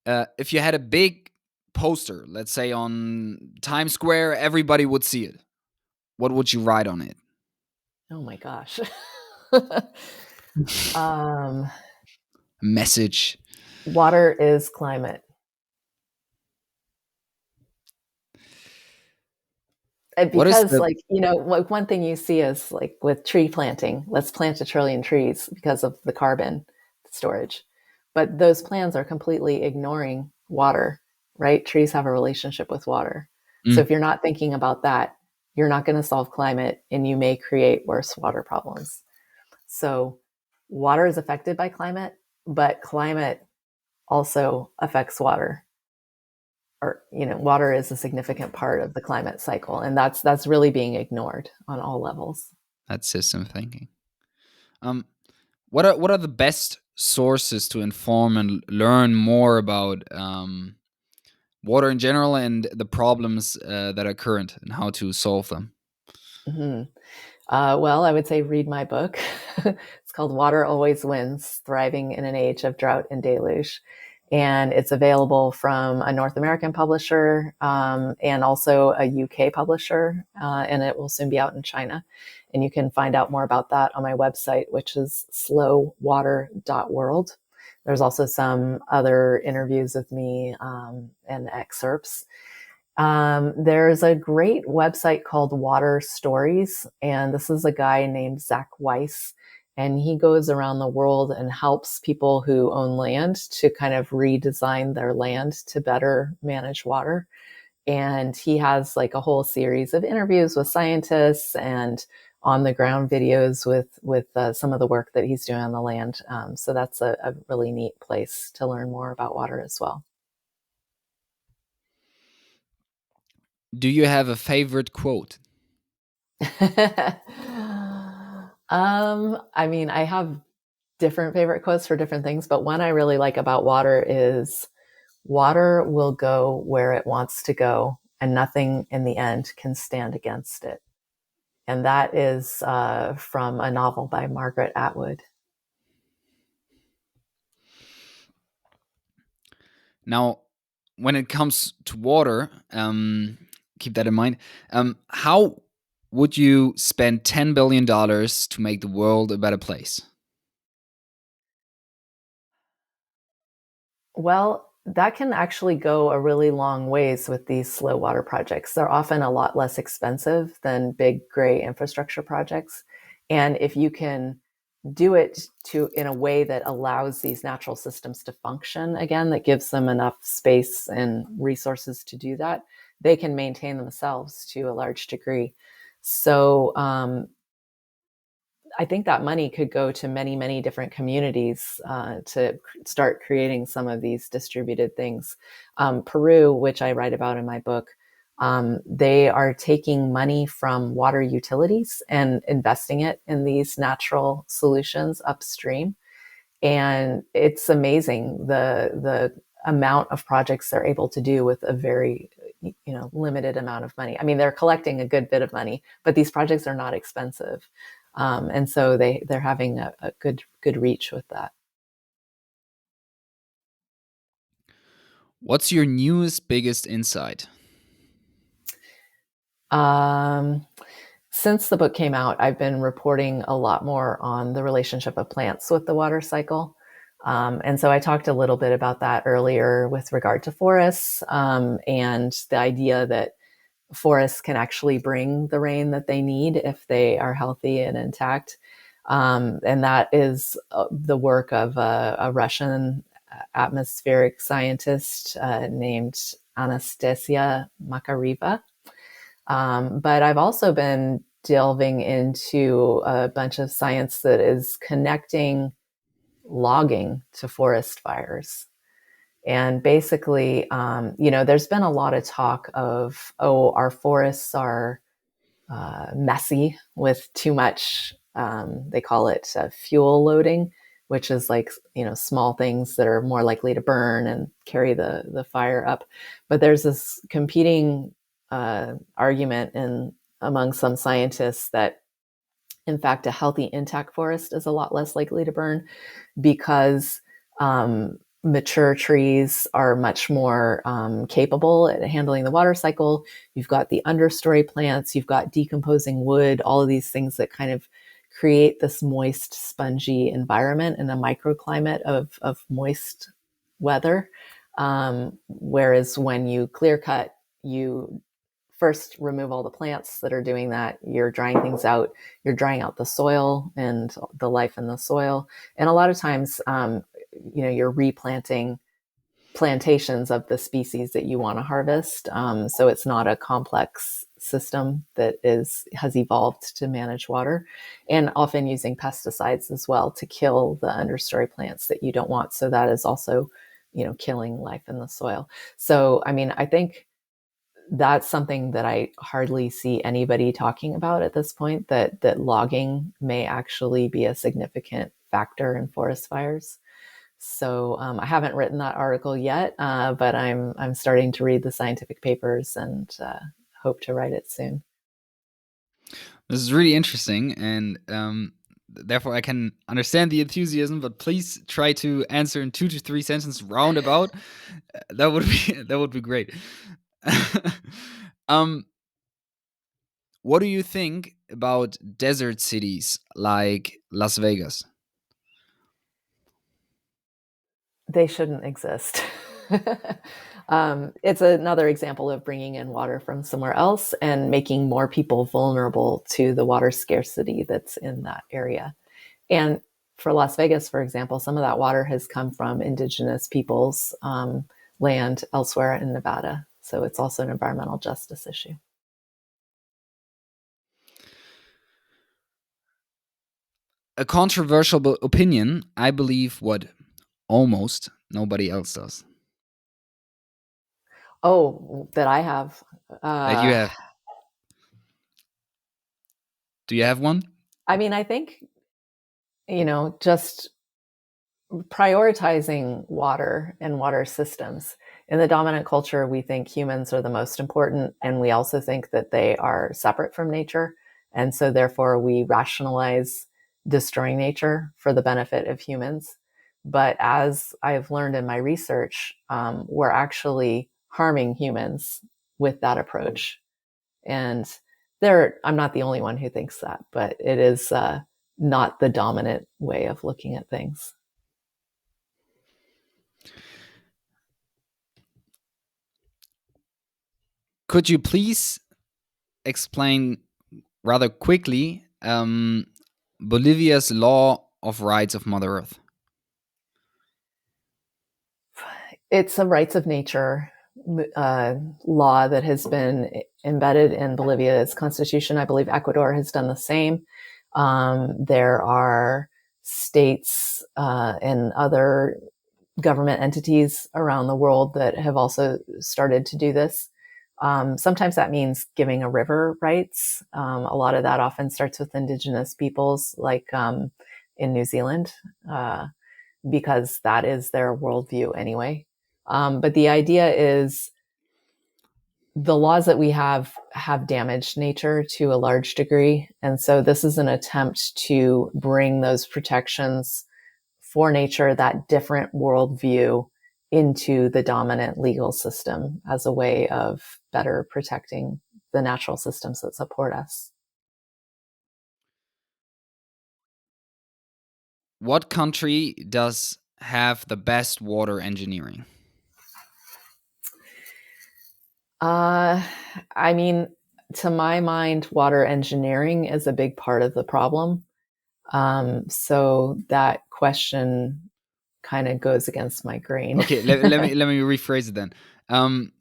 If you had a big poster, let's say on Times Square, everybody would see it. What would you write on it? Oh my gosh. A um, message. Water is climate. What is Because the like like one thing you see is like with tree planting, let's plant 1 trillion trees because of the carbon storage, but those plans are completely ignoring water, right? Trees have a relationship with water. So Mm, if you're not thinking about that, you're not going to solve climate and you may create worse water problems. So water is affected by climate, but climate also affects water. Or, water is a significant part of the climate cycle, and that's really being ignored on all levels. that's system thinking. Um, what are the best sources to inform and learn more about water in general and the problems that are current and how to solve them? Mm-hmm. Well, I would say read my book. It's called Water Always Wins, Thriving in an Age of Drought and Deluge. And it's available from a North American publisher and also a UK publisher. And it will soon be out in China. And you can find out more about that on my website, which is slowwater.world. There's also some other interviews with me and excerpts. There's a great website called Water Stories, and this is a guy named Zach Weiss, and he goes around the world and helps people who own land to kind of redesign their land to better manage water. And he has like a whole series of interviews with scientists and on the ground videos with some of the work that he's doing on the land. So that's a really neat place to learn more about water as well. Do you have a favorite quote? I mean, I have different favorite quotes for different things, but one I really like about water is water will go where it wants to go, and nothing in the end can stand against it. And that is from a novel by Margaret Atwood. Now, when it comes to water, keep that in mind. How would you spend $10 billion to make the world a better place? Well, that can actually go a really long ways with these slow water projects. They're often a lot less expensive than big gray infrastructure projects. And if you can do it to in a way that allows these natural systems to function again, that gives them enough space and resources to do that, they can maintain themselves to a large degree. So I think that money could go to many, many different communities to start creating some of these distributed things. Peru, which I write about in my book, they are taking money from water utilities and investing it in these natural solutions upstream. And it's amazing the amount of projects they're able to do with a very limited amount of money. I mean, they're collecting a good bit of money, but these projects are not expensive, and so they're having a good reach with that. What's your newest, biggest insight? Um, since the book came out, I've been reporting a lot more on the relationship of plants with the water cycle. And so I talked a little bit about that earlier with regard to forests and the idea that forests can actually bring the rain that they need if they are healthy and intact. And that is the work of a Russian atmospheric scientist named Anastasia Makareva. But I've also been delving into a bunch of science that is connecting logging to forest fires. And basically, there's been a lot of talk of, oh, our forests are messy with too much, they call it fuel loading, which is like, small things that are more likely to burn and carry the fire up. But there's this competing argument among some scientists that, in fact, a healthy intact forest is a lot less likely to burn because mature trees are much more capable at handling the water cycle. You've got the understory plants, you've got decomposing wood, all of these things that kind of create this moist, spongy environment and a microclimate of moist weather. Whereas when you clear cut, you first remove all the plants that are doing that. You're drying things out. You're drying out the soil and the life in the soil. And a lot of times, you're replanting plantations of the species that you want to harvest. So it's not a complex system that has evolved to manage water, and often using pesticides as well to kill the understory plants that you don't want. So that is also, killing life in the soil. So, I mean, I think that's something that I hardly see anybody talking about at this point, that logging may actually be a significant factor in forest fires. So I haven't written that article yet, but I'm starting to read the scientific papers and hope to write it soon. This is really interesting, and therefore I can understand the enthusiasm. But please try to answer in 2 to 3 sentences roundabout. That would be great. um, what do you think about desert cities like Las Vegas? They shouldn't exist. It's another example of bringing in water from somewhere else and making more people vulnerable to the water scarcity that's in that area. And for Las Vegas, for example, some of that water has come from indigenous peoples' land elsewhere in Nevada. So it's also an environmental justice issue. A controversial opinion, I believe what almost nobody else does. Oh, that I have. That you Uh, have. Do you have one? I mean, I think, just prioritizing water and water systems. In the dominant culture, we think humans are the most important, and we also think that they are separate from nature. And so, therefore, we rationalize destroying nature for the benefit of humans. But as I've learned in my research, we're actually harming humans with that approach. And I'm not the only one who thinks that, but it is not the dominant way of looking at things. Could you please explain rather quickly Bolivia's law of rights of Mother Earth? It's a rights of nature law that has been embedded in Bolivia's constitution. I believe Ecuador has done the same. There are states and other government entities around the world that have also started to do this. Sometimes that means giving a river rights. A lot of that often starts with indigenous peoples, like in New Zealand, because that is their worldview anyway. But the idea is the laws that we have damaged nature to a large degree. And so this is an attempt to bring those protections for nature, that different worldview, into the dominant legal system as a way of better protecting the natural systems that support us. What country does have the best water engineering? Uh, I mean, to my mind, water engineering is a big part of the problem. So that question kind of goes against my grain. Okay, let me rephrase it then. Um,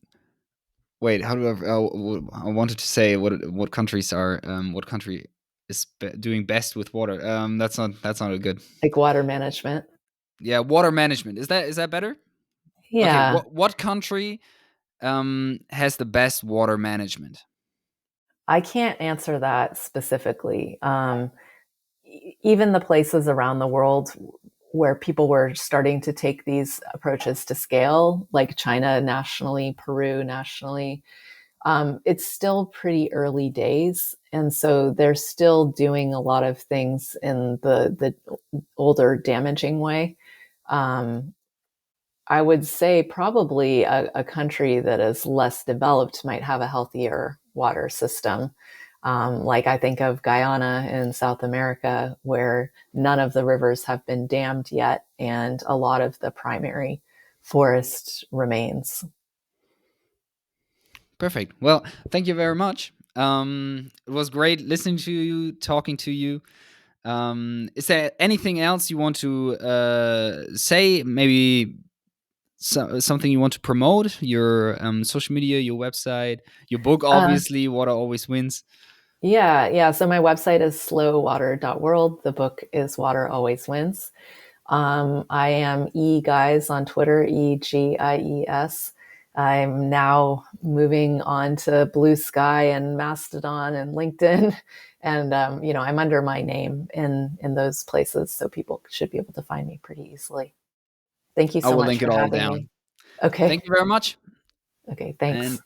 wait, how do I wanted to say what countries are what country is doing best with water? That's not a good. Like water management. Yeah, water management. Is that better? Okay, Yeah, what country has the best water management? I can't answer that specifically. Even the places around the world where people were starting to take these approaches to scale, like China nationally, Peru nationally, it's still pretty early days. And so they're still doing a lot of things in the older, damaging way. Um, I would say probably a country that is less developed might have a healthier water system. Like I think of Guyana in South America, where none of the rivers have been dammed yet, and a lot of the primary forest remains. Perfect. Well, thank you very much. It was great listening to you, talking to you. Is there anything else you want to say? Maybe something you want to promote? Your social media, your website, your book, Uh, obviously. Water always wins. yeah. So my website is slowwater.world. The book is Water Always Wins. I am Gies on Twitter, Egies. I'm now moving on to Blue Sky and Mastodon and LinkedIn, and I'm under my name in those places, so people should be able to find me pretty easily. Thank you I so will much link for it all having me. down. Okay. Thank you very much. Okay. And Thanks.